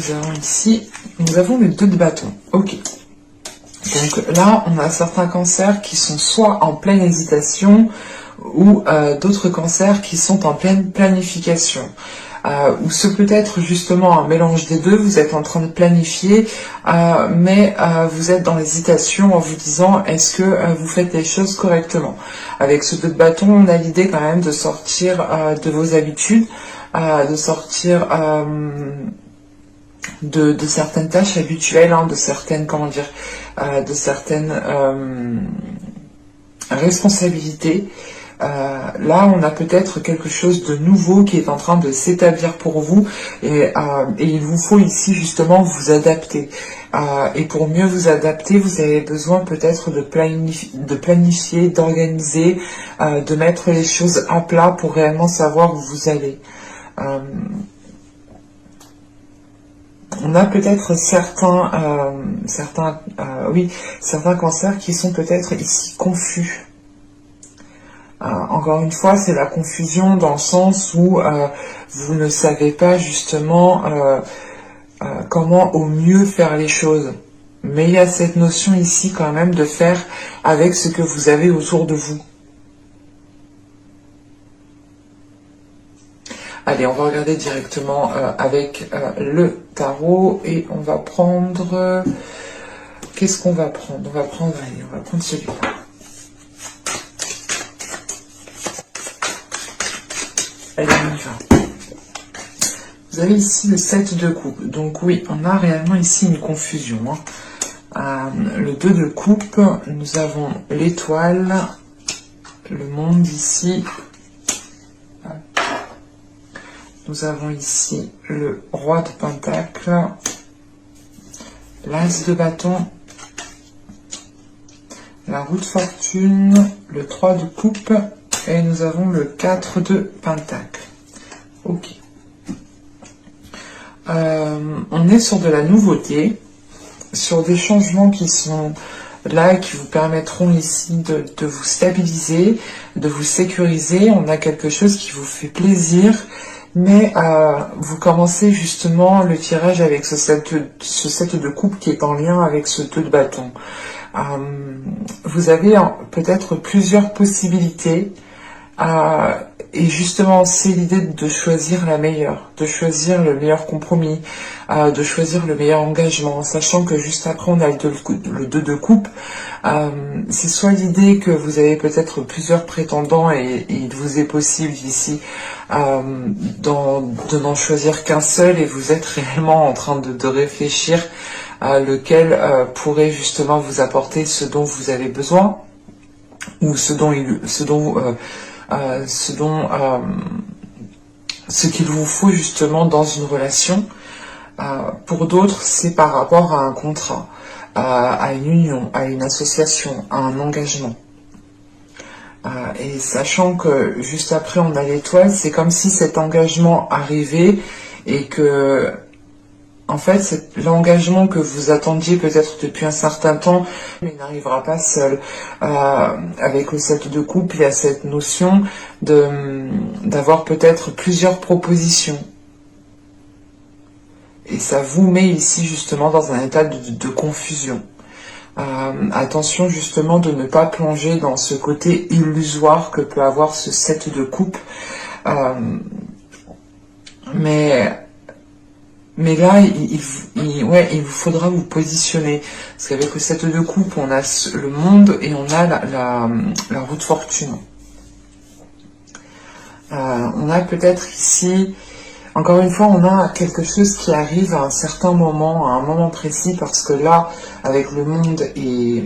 nous avons ici, nous avons le 2 de bâton. Ok. Donc là, on a certains cancers qui sont soit en pleine hésitation ou d'autres cancers qui sont en pleine planification. Ou ce peut être justement un mélange des deux, vous êtes en train de planifier, mais vous êtes dans l'hésitation en vous disant est-ce que vous faites les choses correctement. Avec ce 2 de bâton, on a l'idée quand même de sortir de vos habitudes, de sortir de certaines tâches habituelles, de certaines, comment dire, de certaines responsabilités. Là, on a peut-être quelque chose de nouveau qui est en train de s'établir pour vous et il vous faut ici justement vous adapter. Et pour mieux vous adapter, vous avez besoin peut-être de planifier, d'organiser, de mettre les choses à plat pour réellement savoir où vous allez. On a peut-être certains cancers qui sont peut-être ici confus. Encore une fois, c'est la confusion dans le sens où vous ne savez pas justement comment au mieux faire les choses. Mais il y a cette notion ici quand même de faire avec ce que vous avez autour de vous. Allez, on va regarder directement avec le tarot et on va prendre... Qu'est-ce qu'on va prendre? On va prendre celui-là. Allez, on y va. Vous avez ici le 7 de coupe. Donc oui, on a réellement ici une confusion. Le 2 de coupe, nous avons l'étoile, le monde ici. Nous avons ici le roi de pentacle, l'as de bâton, la roue de fortune, le 3 de coupe et nous avons le 4 de pentacle. Ok. On est sur de la nouveauté, sur des changements qui sont là et qui vous permettront ici de vous stabiliser, de vous sécuriser. On a quelque chose qui vous fait plaisir. Mais vous commencez justement le tirage avec ce 7 de coupe qui est en lien avec ce 2 de bâton. Vous avez peut-être plusieurs possibilités et justement c'est l'idée de choisir la meilleure, de choisir le meilleur compromis, de choisir le meilleur engagement, sachant que juste après on a le 2 de coupe. C'est soit l'idée que vous avez peut-être plusieurs prétendants et il vous est possible ici de n'en choisir qu'un seul et vous êtes réellement en train de réfléchir lequel pourrait justement vous apporter ce dont vous avez besoin ou ce qu'il vous faut justement dans une relation. Pour d'autres, c'est par rapport à un contrat, à une union, à une association, à un engagement. Et sachant que juste après on a l'étoile, c'est comme si cet engagement arrivait et que, en fait, l'engagement que vous attendiez peut-être depuis un certain temps, mais n'arrivera pas seul. Avec le 7 de coupe, il y a cette notion d'avoir peut-être plusieurs propositions. Et ça vous met ici justement dans un état de confusion. Attention justement de ne pas plonger dans ce côté illusoire que peut avoir ce 7 de coupe. Mais là, il vous faudra vous positionner. Parce qu'avec le 7 de coupe, on a le monde et on a la roue de fortune. On a peut-être ici... Encore une fois, on a quelque chose qui arrive à un certain moment, à un moment précis, parce que là, avec le monde et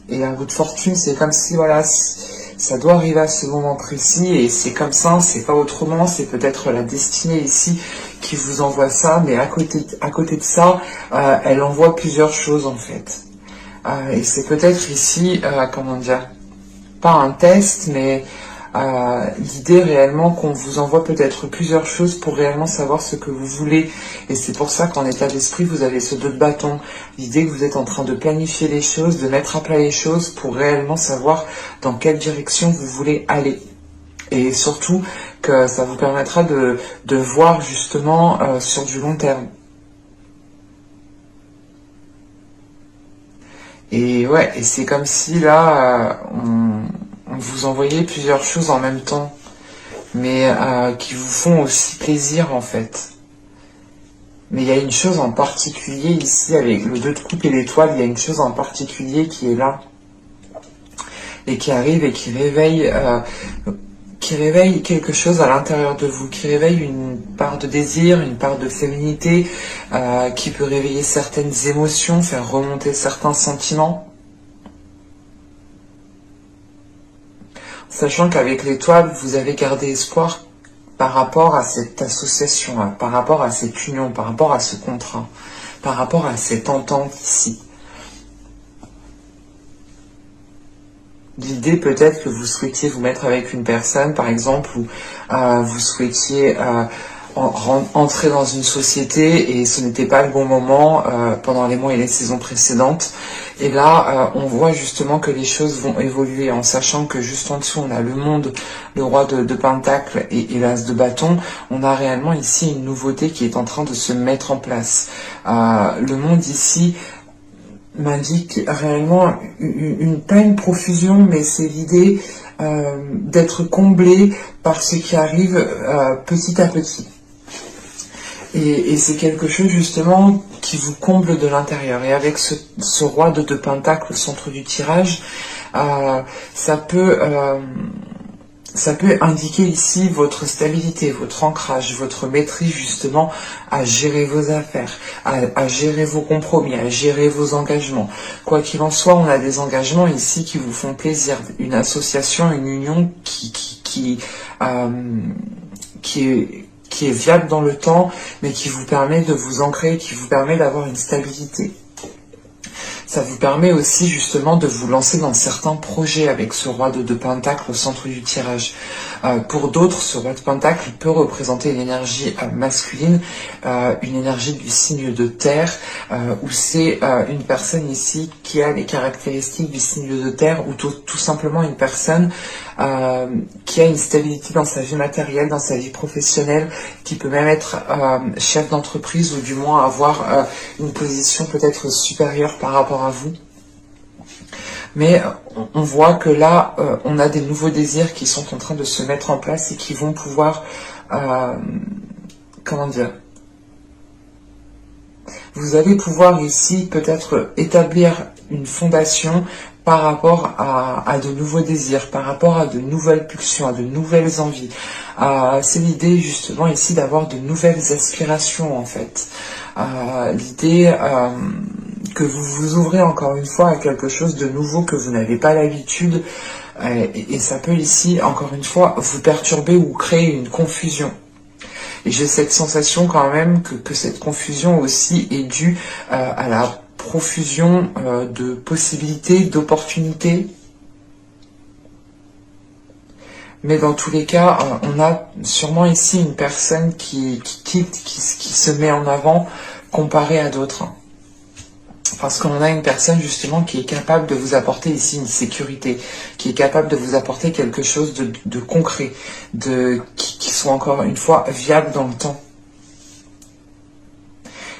la roue de fortune, c'est comme si, voilà, ça doit arriver à ce moment précis, et c'est comme ça, c'est pas autrement, c'est peut-être la destinée ici qui vous envoie ça, mais à côté de ça, elle envoie plusieurs choses, en fait. Et c'est peut-être ici, comment dire, pas un test, mais... l'idée réellement qu'on vous envoie peut-être plusieurs choses pour réellement savoir ce que vous voulez, et c'est pour ça qu'en état d'esprit vous avez ce 2 de bâton, l'idée que vous êtes en train de planifier les choses, de mettre à plat les choses pour réellement savoir dans quelle direction vous voulez aller, et surtout que ça vous permettra de voir justement sur du long terme. Et ouais, et c'est comme si là, on vous envoyait plusieurs choses en même temps, mais qui vous font aussi plaisir en fait. Mais il y a une chose en particulier ici, avec le 2 de coupe et l'étoile, il y a une chose en particulier qui est là, et qui arrive et qui réveille quelque chose à l'intérieur de vous, qui réveille une part de désir, une part de féminité, qui peut réveiller certaines émotions, faire remonter certains sentiments. Sachant qu'avec l'étoile, vous avez gardé espoir par rapport à cette association, par rapport à cette union, par rapport à ce contrat, par rapport à cette entente ici. L'idée peut-être que vous souhaitiez vous mettre avec une personne, par exemple, ou vous souhaitiez entrer dans une société et ce n'était pas le bon moment pendant les mois et les saisons précédentes. Et là, on voit justement que les choses vont évoluer en sachant que juste en dessous, on a le monde, le roi de Pentacle et l'as de bâton. On a réellement ici une nouveauté qui est en train de se mettre en place. Le monde ici m'indique réellement pas une profusion, mais c'est l'idée d'être comblé par ce qui arrive petit à petit. Et c'est quelque chose justement qui vous comble de l'intérieur. Et avec ce roi de Pentacle au centre du tirage, ça peut indiquer ici votre stabilité, votre ancrage, votre maîtrise justement à gérer vos affaires, à gérer vos compromis, à gérer vos engagements. Quoi qu'il en soit, on a des engagements ici qui vous font plaisir. Une association, une union qui est viable dans le temps, mais qui vous permet de vous ancrer, qui vous permet d'avoir une stabilité. Ça vous permet aussi justement de vous lancer dans certains projets avec ce roi de Pentacle au centre du tirage. Pour d'autres, ce roi de Pentacle peut représenter une énergie masculine, une énergie du signe de terre, où c'est une personne ici qui a les caractéristiques du signe de terre, ou tout simplement une personne qui a une stabilité dans sa vie matérielle, dans sa vie professionnelle, qui peut même être chef d'entreprise ou du moins avoir une position peut-être supérieure par rapport à vous. Mais on voit que là, on a des nouveaux désirs qui sont en train de se mettre en place et qui vont pouvoir, comment dire, vous allez pouvoir ici peut-être établir une fondation par rapport à de nouveaux désirs, par rapport à de nouvelles pulsions, à de nouvelles envies. C'est l'idée justement ici d'avoir de nouvelles aspirations en fait. L'idée que vous vous ouvrez encore une fois à quelque chose de nouveau que vous n'avez pas l'habitude et ça peut ici encore une fois vous perturber ou créer une confusion. Et j'ai cette sensation quand même que cette confusion aussi est due à la profusion de possibilités, d'opportunités. Mais dans tous les cas, on a sûrement ici une personne qui se met en avant comparé à d'autres. Parce qu'on a une personne justement qui est capable de vous apporter ici une sécurité, qui est capable de vous apporter quelque chose de concret, qui soit encore une fois viable dans le temps.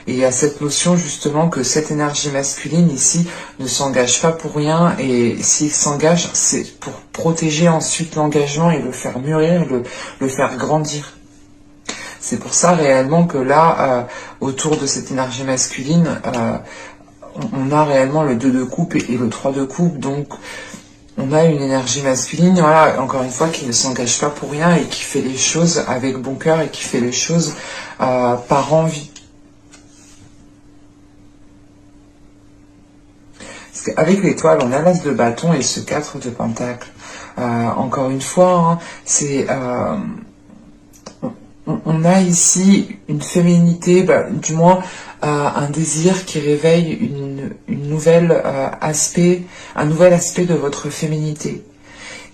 Et il y a cette notion justement que cette énergie masculine ici ne s'engage pas pour rien et s'il s'engage, c'est pour protéger ensuite l'engagement et le faire mûrir, et le faire grandir. C'est pour ça réellement que là, autour de cette énergie masculine, on a réellement le 2 de coupe et le 3 de coupe, donc on a une énergie masculine, voilà, encore une fois, qui ne s'engage pas pour rien et qui fait les choses avec bon cœur et qui fait les choses par envie. Parce qu'avec l'étoile, on a l'as de bâton et ce 4 de pentacle. Encore une fois, hein, c'est... on a ici une féminité, du moins un désir qui réveille une nouvelle un nouvel aspect de votre féminité.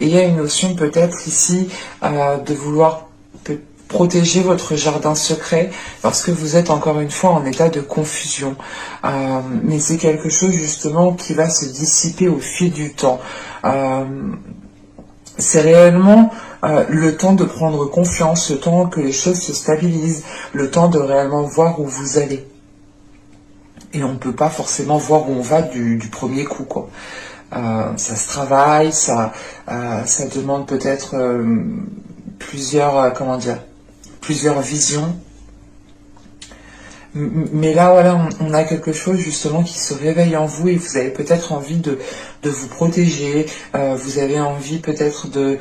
Et il y a une notion peut-être ici de vouloir protéger votre jardin secret parce que vous êtes encore une fois en état de confusion. Mais c'est quelque chose justement qui va se dissiper au fil du temps. C'est réellement le temps de prendre confiance, le temps que les choses se stabilisent, le temps de réellement voir où vous allez. et on ne peut pas forcément voir où on va du premier coup, quoi. Ça se travaille, ça demande peut-être plusieurs, comment dire, plusieurs visions. Mais là, voilà, on a quelque chose justement qui se réveille en vous et vous avez peut-être envie de vous protéger, vous avez envie peut-être de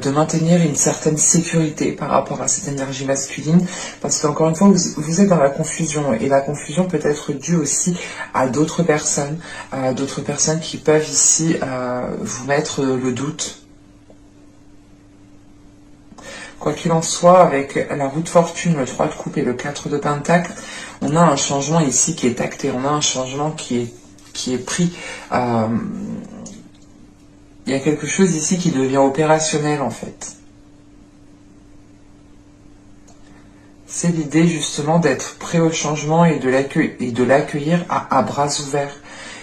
maintenir une certaine sécurité par rapport à cette énergie masculine, parce qu'encore une fois, vous êtes dans la confusion, et la confusion peut être due aussi à d'autres personnes qui peuvent ici vous mettre le doute. Quoi qu'il en soit, avec la roue de fortune, le 3 de coupe et le 4 de pentacle, on a un changement ici qui est acté, on a un changement qui est pris. Il y a quelque chose ici qui devient opérationnel en fait. C'est l'idée justement d'être prêt au changement et de l'accueillir à bras ouverts.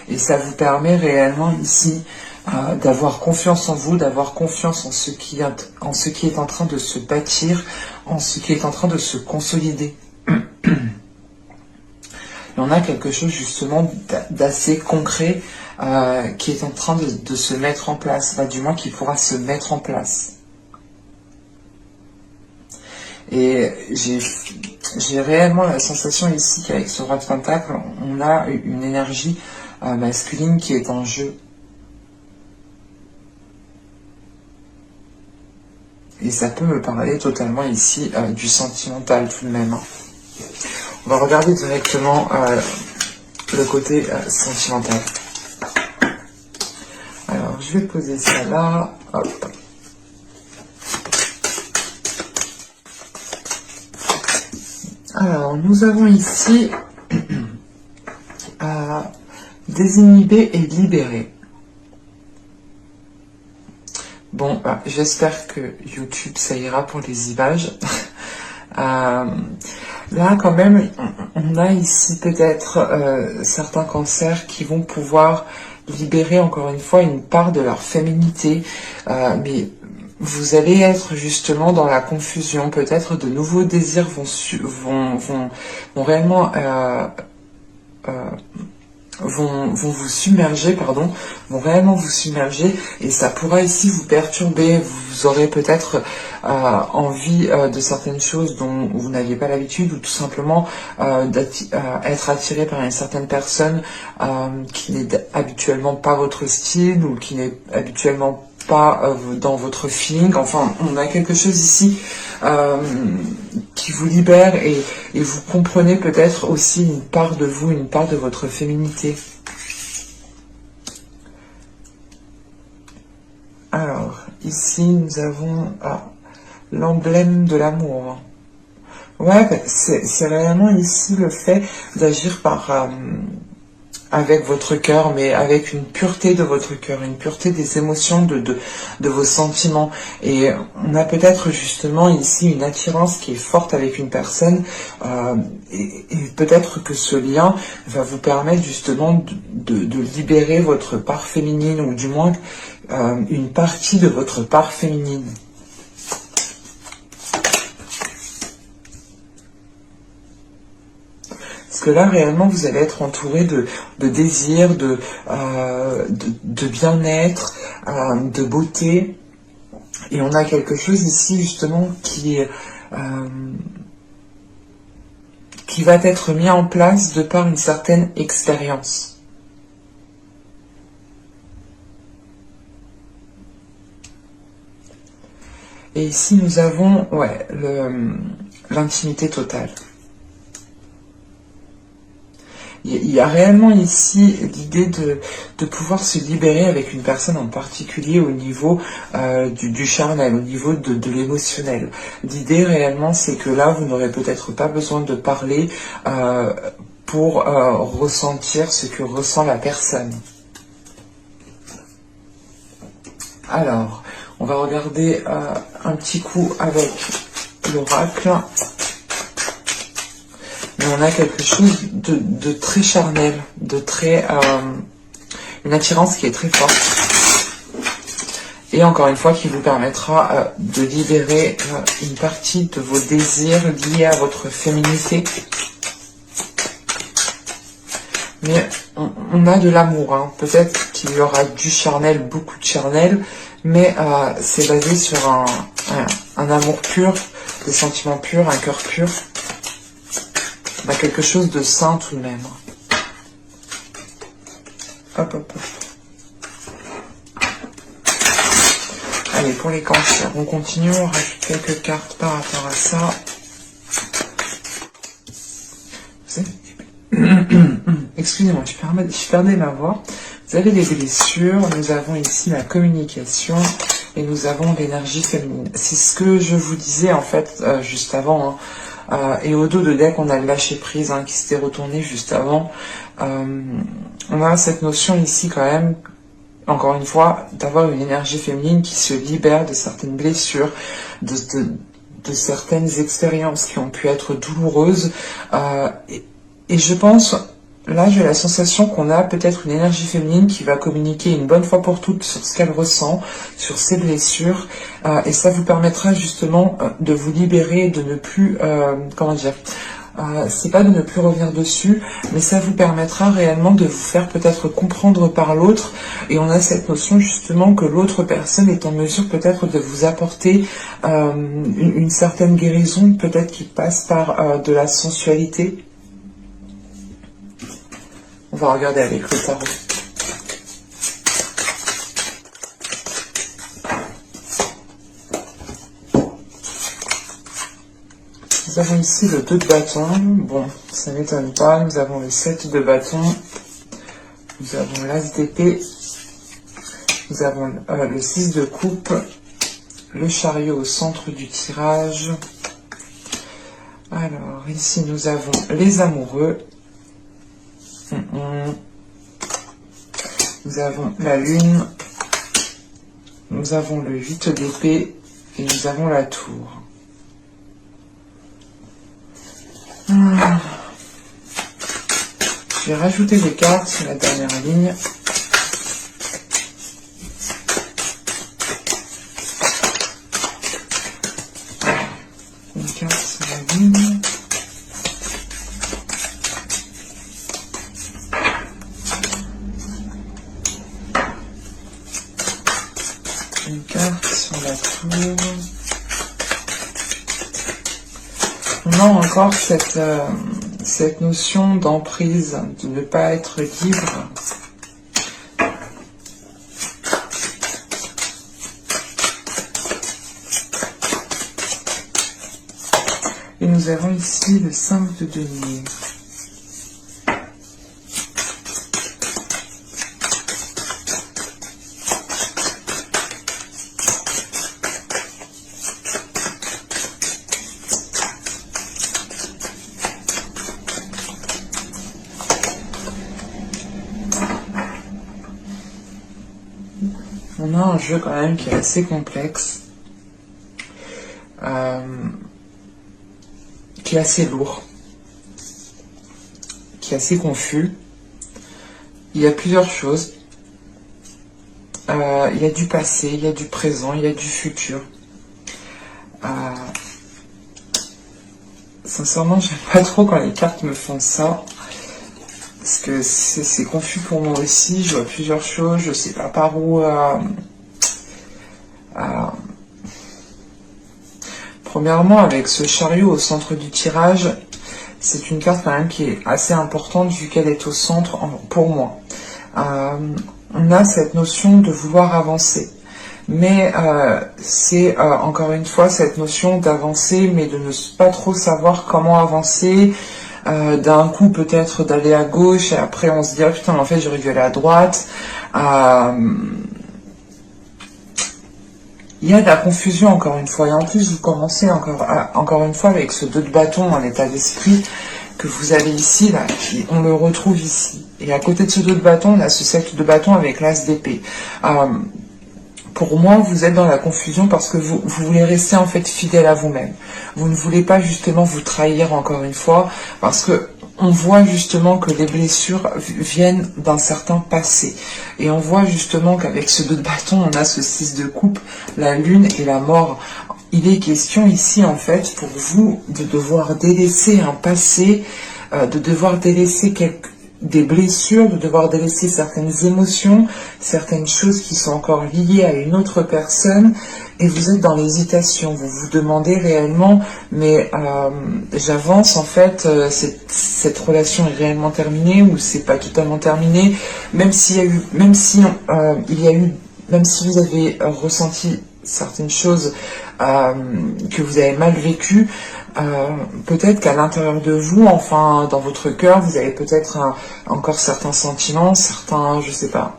Et ça vous permet réellement ici d'avoir confiance en vous, d'avoir confiance en ce qui est en train de se bâtir, en ce qui est en train de se consolider. Et on a quelque chose justement d'assez concret qui est en train de se mettre en place, du moins qui pourra se mettre en place. Et j'ai réellement la sensation ici qu'avec ce roi de pentacle, on a une énergie masculine qui est en jeu. Et ça peut me parler totalement ici du sentimental tout de même. On va regarder directement le côté sentimental. Alors, je vais poser ça là. Hop. Alors, nous avons ici désinhiber et libérer. Bon, j'espère que YouTube, ça ira pour les images. Là, quand même, on a ici peut-être certains cancers qui vont pouvoir libérer encore une fois une part de leur féminité, mais vous allez être justement dans la confusion. Peut-être de nouveaux désirs vont réellement vont vous submerger, vont réellement vous submerger, et ça pourra ici vous perturber. Vous aurez peut-être envie de certaines choses dont vous n'aviez pas l'habitude, ou tout simplement être attiré par une certaine personne qui n'est habituellement pas votre style, ou qui n'est habituellement pas dans votre feeling. Enfin, on a quelque chose ici qui vous libère, et vous comprenez peut-être aussi une part de vous, une part de votre féminité. Alors, ici, nous avons l'emblème de l'amour. Ouais, c'est réellement ici le fait d'agir avec votre cœur, mais avec une pureté de votre cœur, une pureté des émotions, de vos sentiments. Et on a peut-être justement ici une attirance qui est forte avec une personne, et peut-être que ce lien va vous permettre justement de libérer votre part féminine, ou du moins une partie de votre part féminine. Parce que là, réellement, vous allez être entouré de désirs, de bien-être, de beauté. Et on a quelque chose ici, justement, qui va être mis en place de par une certaine expérience. Et ici, nous avons l'intimité totale. Il y a réellement ici l'idée de pouvoir se libérer avec une personne en particulier au niveau du charnel, au niveau de l'émotionnel. L'idée réellement, c'est que là, vous n'aurez peut-être pas besoin de parler pour ressentir ce que ressent la personne. Alors, on va regarder un petit coup avec l'oracle. Mais on a quelque chose de très charnel, de très une attirance qui est très forte. Et encore une fois, qui vous permettra de libérer une partie de vos désirs liés à votre féminité. mais on a de l'amour, hein. Peut-être qu'il y aura du charnel, beaucoup de charnel, mais c'est basé sur un amour pur, des sentiments purs, un cœur pur. On a quelque chose de sain tout de même. Hop, hop, hop. Allez, pour les cancers, on continue, on rajoute quelques cartes par rapport à ça. Excusez-moi, je perdais ma voix. Vous avez les blessures, nous avons ici la communication et nous avons l'énergie féminine. C'est ce que je vous disais en fait juste avant. Hein. Et au dos de deck, on a le lâcher prise hein, qui s'était retourné juste avant. On a cette notion ici quand même, encore une fois, d'avoir une énergie féminine qui se libère de certaines blessures, de certaines expériences qui ont pu être douloureuses. Et je pense, là j'ai la sensation qu'on a peut-être une énergie féminine qui va communiquer une bonne fois pour toutes sur ce qu'elle ressent, sur ses blessures. Et ça vous permettra justement de vous libérer, de ne plus, comment dire, c'est pas de ne plus revenir dessus, mais ça vous permettra réellement de vous faire peut-être comprendre par l'autre. Et on a cette notion justement que l'autre personne est en mesure peut-être de vous apporter une certaine guérison, peut-être qui passe par de la sensualité. On va regarder avec le tarot. Nous avons ici le 2 de bâton. Bon, ça ne m'étonne pas. Nous avons le 7 de bâton. Nous avons l'as d'épée. Nous avons le 6 de coupe. Le chariot au centre du tirage. Alors, ici, nous avons les amoureux. Nous avons la lune. Nous avons le 8 d'épée. Et nous avons la tour. Je vais rajouter des cartes sur la dernière ligne. Une carte sur la ligne. Une carte sur la tour. On a encore cette notion d'emprise, de ne pas être libre. Et nous avons ici le 5 de denier. On a un jeu quand même qui est assez complexe, qui est assez lourd, qui est assez confus. Il y a plusieurs choses. Il y a du passé, il y a du présent, il y a du futur. Sincèrement, j'aime pas trop quand les cartes me font ça. Parce que c'est confus pour moi aussi, je vois plusieurs choses, je sais pas par où... Premièrement, avec ce chariot au centre du tirage, c'est une carte quand même qui est assez importante vu qu'elle est au centre pour moi. On a cette notion de vouloir avancer. Mais c'est encore une fois cette notion d'avancer, mais de ne pas trop savoir comment avancer. D'un coup peut-être d'aller à gauche et après on se dit ah, putain en fait j'aurais dû aller à droite. Il y a de la confusion encore une fois et en plus vous commencez encore une fois avec ce 2 de bâton en état d'esprit que vous avez ici là, on le retrouve ici et à côté de ce 2 de bâton on a ce 7 de bâton avec l'as d'épée. Pour moi, vous êtes dans la confusion parce que vous voulez rester en fait fidèle à vous-même. Vous ne voulez pas justement vous trahir encore une fois parce que on voit justement que les blessures viennent d'un certain passé. Et on voit justement qu'avec ce 2 de bâton, on a ce 6 de coupe, la lune et la mort. Il est question ici en fait pour vous de devoir délaisser un passé, de devoir délaisser des blessures, de devoir délaisser certaines émotions, certaines choses qui sont encore liées à une autre personne, et vous êtes dans l'hésitation. Vous vous demandez réellement, mais j'avance en fait, cette relation est réellement terminée ou c'est pas totalement terminé, même s'il y a eu, même si vous avez ressenti certaines choses que vous avez mal vécues, peut-être qu'à l'intérieur de vous, enfin dans votre cœur, vous avez peut-être encore certains sentiments, certains, je sais pas,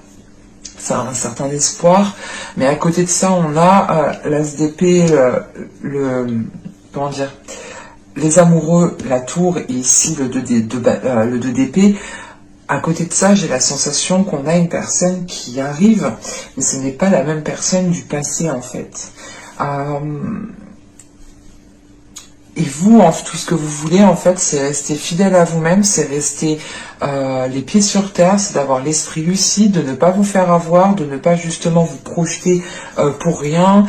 un certain espoir, mais à côté de ça, on a l'as d'épée, comment dire, les amoureux, la tour, et ici le 2 d'épée. À côté de ça, j'ai la sensation qu'on a une personne qui arrive, mais ce n'est pas la même personne du passé en fait. Et vous, tout ce que vous voulez, en fait, c'est rester fidèle à vous-même, c'est rester les pieds sur terre, c'est d'avoir l'esprit lucide, de ne pas vous faire avoir, de ne pas justement vous projeter pour rien.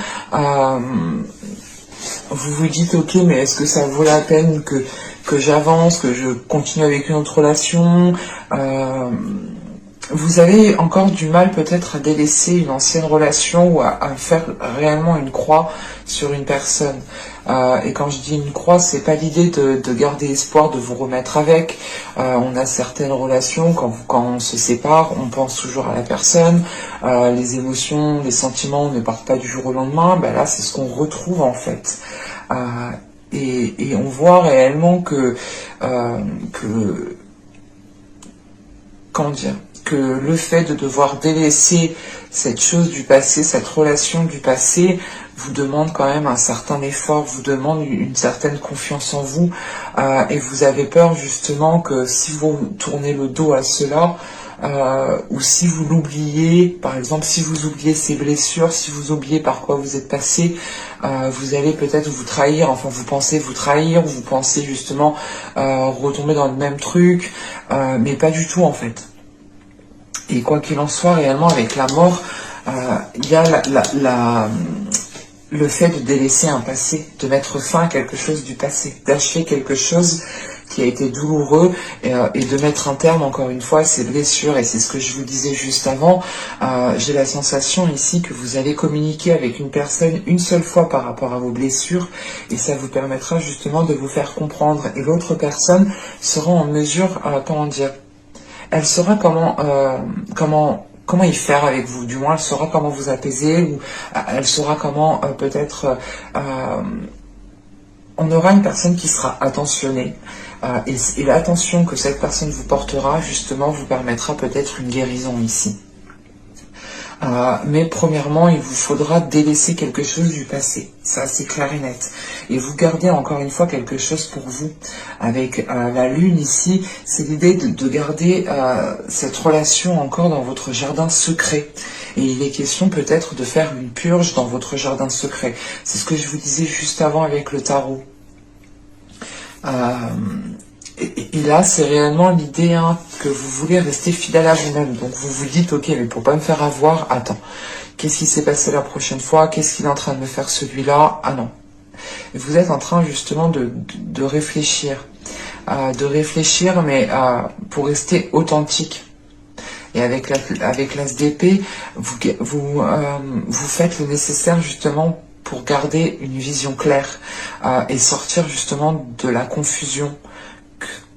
Vous vous dites, ok, mais est-ce que ça vaut la peine que j'avance, que je continue avec une autre relation vous avez encore du mal peut-être à délaisser une ancienne relation ou à faire réellement une croix sur une personne. Et quand je dis une croix, c'est pas l'idée de garder espoir de vous remettre avec. On a certaines relations, quand on se sépare, on pense toujours à la personne. Les émotions, les sentiments ne partent pas du jour au lendemain. Ben là, c'est ce qu'on retrouve en fait. Et on voit réellement que comment dire, que le fait de devoir délaisser cette chose du passé, cette relation du passé, vous demande quand même un certain effort, vous demande une certaine confiance en vous, et vous avez peur justement que si vous tournez le dos à cela, ou si vous l'oubliez, par exemple si vous oubliez ces blessures, si vous oubliez par quoi vous êtes passé, vous allez peut-être vous trahir, enfin vous pensez vous trahir, ou vous pensez justement retomber dans le même truc, mais pas du tout en fait. Et quoi qu'il en soit, réellement, avec la mort, il y a le fait de délaisser un passé, de mettre fin à quelque chose du passé, d'achever quelque chose qui a été douloureux et de mettre un terme, encore une fois, à ces blessures. Et c'est ce que je vous disais juste avant. J'ai la sensation ici que vous allez communiquer avec une personne une seule fois par rapport à vos blessures et ça vous permettra justement de vous faire comprendre. Et l'autre personne sera en mesure, comment dire, elle saura comment y faire avec vous, du moins elle saura comment vous apaiser, ou elle saura comment peut-être on aura une personne qui sera attentionnée, et l'attention que cette personne vous portera justement vous permettra peut-être une guérison ici. Mais premièrement, il vous faudra délaisser quelque chose du passé. Ça, c'est clair et net. Et vous gardez encore une fois quelque chose pour vous. Avec la lune ici, c'est l'idée de garder cette relation encore dans votre jardin secret. Et il est question peut-être de faire une purge dans votre jardin secret. C'est ce que je vous disais juste avant avec le tarot. Et là, c'est réellement l'idée que vous voulez rester fidèle à vous-même. Donc vous vous dites, ok, mais pour pas me faire avoir, attends, qu'est-ce qui s'est passé la prochaine fois? Qu'est-ce qu'il est en train de me faire celui-là? Ah non. Et vous êtes en train justement de réfléchir. Mais pour rester authentique. Et avec l'as d'épée, vous faites le nécessaire justement pour garder une vision claire et sortir justement de la confusion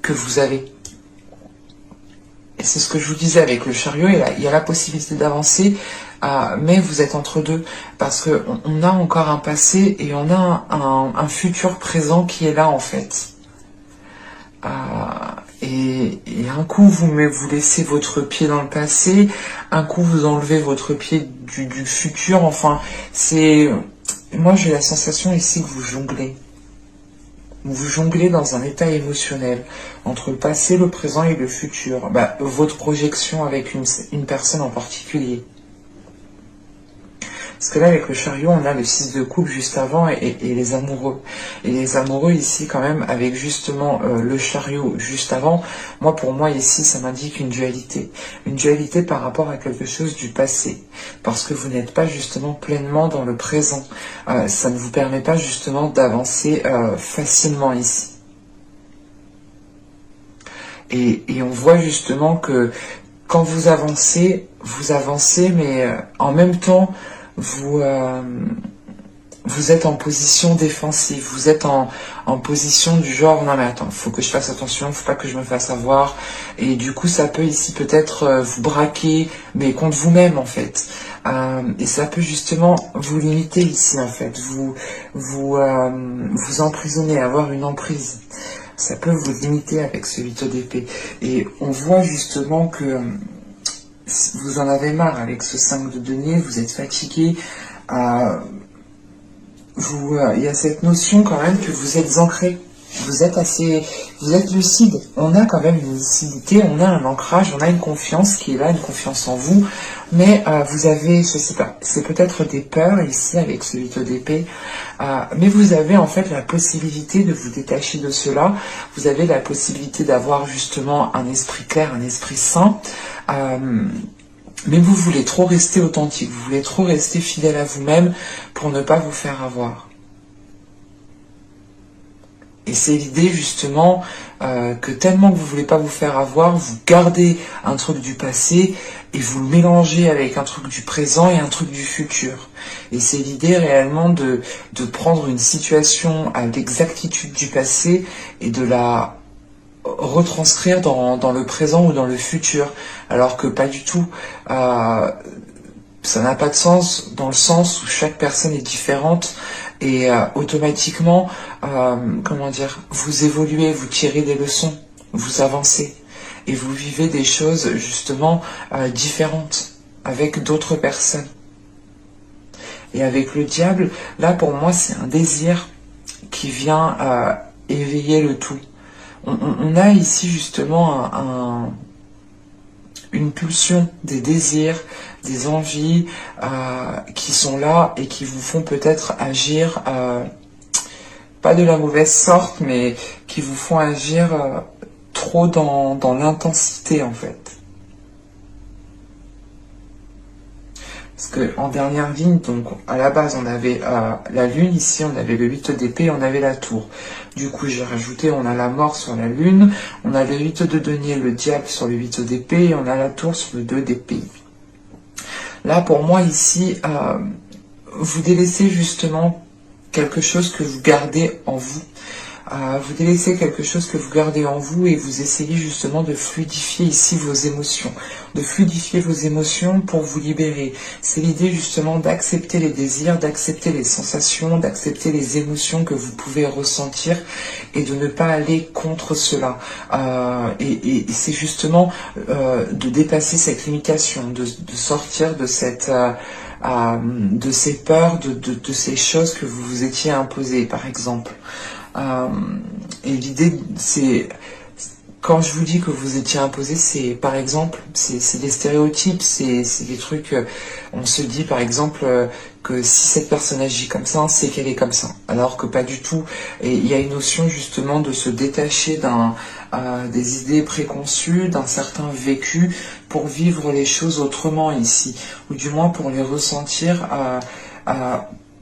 que vous avez. Et c'est ce que je vous disais avec le chariot, il y a la possibilité d'avancer, mais vous êtes entre deux, parce qu'on a encore un passé et on a un futur présent qui est là en fait. Et un coup vous laissez votre pied dans le passé, un coup vous enlevez votre pied du futur, enfin moi j'ai la sensation ici que vous jonglez. Vous jonglez dans un état émotionnel entre le passé, le présent et le futur. Votre projection avec une personne en particulier. Parce que là, avec le chariot, on a le 6 de coupe juste avant et les amoureux. Et les amoureux ici, quand même, avec justement le chariot juste avant, pour moi, ici, ça m'indique une dualité. Une dualité par rapport à quelque chose du passé. Parce que vous n'êtes pas justement pleinement dans le présent. Ça ne vous permet pas justement d'avancer facilement ici. Et on voit justement que quand vous avancez, mais en même temps, vous êtes en position défensive, vous êtes en position du genre, non mais attends, faut que je fasse attention, faut pas que je me fasse avoir, et du coup ça peut ici peut-être vous braquer, mais contre vous-même en fait, et ça peut justement vous limiter ici en fait, vous emprisonner, avoir une emprise. Ça peut vous limiter avec ce 8 d'épée. Et on voit justement que vous en avez marre avec ce 5 de denier, vous êtes fatigué. Il y a cette notion quand même que vous êtes ancré. Vous êtes lucide. On a quand même une lucidité, on a un ancrage, on a une confiance qui est là, une confiance en vous. Mais vous avez, je sais pas, c'est peut-être des peurs ici avec ce 8 d'épée, mais vous avez en fait la possibilité de vous détacher de cela. Vous avez la possibilité d'avoir justement un esprit clair, un esprit sain. Mais vous voulez trop rester authentique, vous voulez trop rester fidèle à vous-même pour ne pas vous faire avoir. Et c'est l'idée justement que tellement que vous ne voulez pas vous faire avoir, vous gardez un truc du passé et vous le mélangez avec un truc du présent et un truc du futur. Et c'est l'idée réellement de prendre une situation à l'exactitude du passé et de la retranscrire dans le présent ou dans le futur. Alors que pas du tout. Ça n'a pas de sens dans le sens où chaque personne est différente et automatiquement, comment dire, vous évoluez, vous tirez des leçons, vous avancez et vous vivez des choses justement différentes avec d'autres personnes. Et avec le diable, là pour moi c'est un désir qui vient éveiller le tout. On a ici justement une pulsion, des désirs, des envies qui sont là et qui vous font peut-être agir, pas de la mauvaise sorte, mais qui vous font agir trop dans l'intensité en fait. Parce que en dernière ligne, donc à la base on avait la lune, ici on avait le 8 d'épée, on avait la tour. Du coup j'ai rajouté, on a la mort sur la lune, on a le 8 de denier, le diable sur le 8 d'épée, et on a la tour sur le 2 d'épée. Là pour moi ici, vous délaissez justement quelque chose que vous gardez en vous. Vous délaissez quelque chose que vous gardez en vous et vous essayez justement de fluidifier ici vos émotions. De fluidifier vos émotions pour vous libérer. C'est l'idée justement d'accepter les désirs, d'accepter les sensations, d'accepter les émotions que vous pouvez ressentir et de ne pas aller contre cela. Et c'est justement de dépasser cette limitation, de sortir de cette... de ces peurs, de ces choses que vous vous étiez imposées, par exemple. Et l'idée, c'est, quand je vous dis que vous étiez imposé, c'est par exemple, c'est des stéréotypes, c'est des trucs, on se dit par exemple que si cette personne agit comme ça, c'est qu'elle est comme ça, alors que pas du tout. Et il y a une notion justement de se détacher des idées préconçues, d'un certain vécu, pour vivre les choses autrement ici, ou du moins pour les ressentir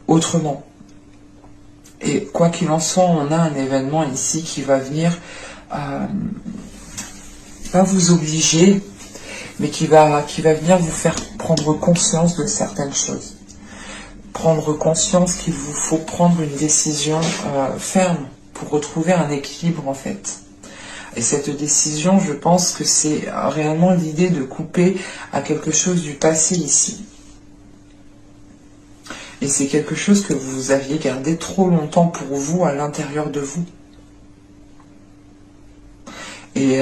autrement. Et quoi qu'il en soit, on a un événement ici qui va venir, pas vous obliger, mais qui va venir vous faire prendre conscience de certaines choses. Prendre conscience qu'il vous faut prendre une décision ferme pour retrouver un équilibre en fait. Et cette décision, je pense que c'est réellement l'idée de couper à quelque chose du passé ici. Et c'est quelque chose que vous aviez gardé trop longtemps pour vous, à l'intérieur de vous. Et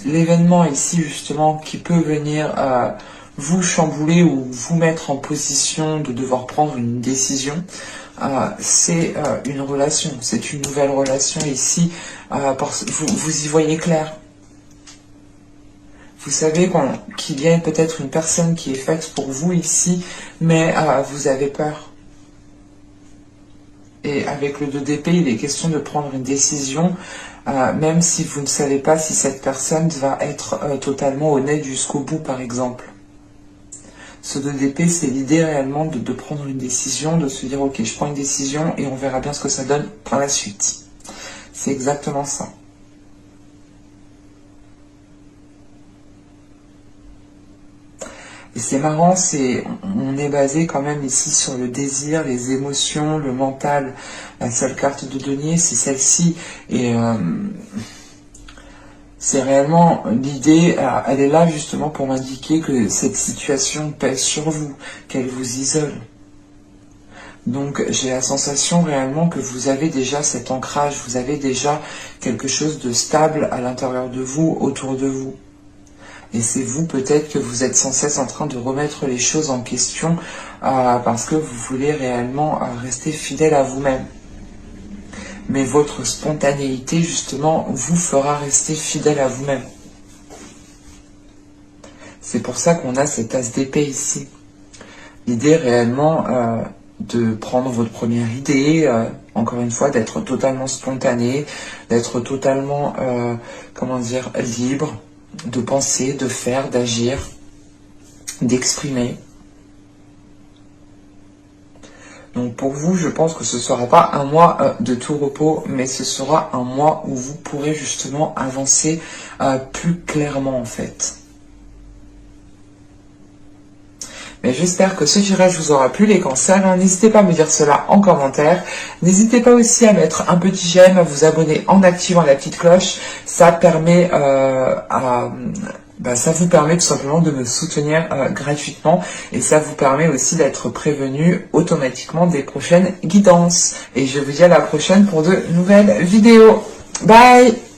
l'événement ici, justement, qui peut venir vous chambouler ou vous mettre en position de devoir prendre une décision, c'est une relation, c'est une nouvelle relation ici. Vous y voyez clair. Vous savez qu'il y a peut-être une personne qui est faite pour vous ici, mais vous avez peur. Et avec le 2 d'épée, il est question de prendre une décision, même si vous ne savez pas si cette personne va être totalement honnête jusqu'au bout, par exemple. Ce 2 d'épée, c'est l'idée réellement de prendre une décision, de se dire « Ok, je prends une décision et on verra bien ce que ça donne par la suite. » C'est exactement ça. Et c'est marrant, on est basé quand même ici sur le désir, les émotions, le mental. La seule carte de denier, c'est celle-ci. Et c'est réellement l'idée, elle est là justement pour m'indiquer que cette situation pèse sur vous, qu'elle vous isole. Donc j'ai la sensation réellement que vous avez déjà cet ancrage, vous avez déjà quelque chose de stable à l'intérieur de vous, autour de vous. Et c'est vous peut-être que vous êtes sans cesse en train de remettre les choses en question parce que vous voulez réellement rester fidèle à vous-même. Mais votre spontanéité, justement, vous fera rester fidèle à vous-même. C'est pour ça qu'on a cet as d'épée ici. L'idée réellement de prendre votre première idée, encore une fois, d'être totalement spontané, d'être totalement, comment dire, libre, de penser, de faire, d'agir, d'exprimer. Donc pour vous, je pense que ce ne sera pas un mois de tout repos, mais ce sera un mois où vous pourrez justement avancer plus clairement en fait. Mais j'espère que ce tirage vous aura plu les cancers. N'hésitez pas à me dire cela en commentaire. N'hésitez pas aussi à mettre un petit j'aime, à vous abonner en activant la petite cloche. Ça permet ça vous permet tout simplement de me soutenir gratuitement et ça vous permet aussi d'être prévenu automatiquement des prochaines guidances. Et je vous dis à la prochaine pour de nouvelles vidéos. Bye!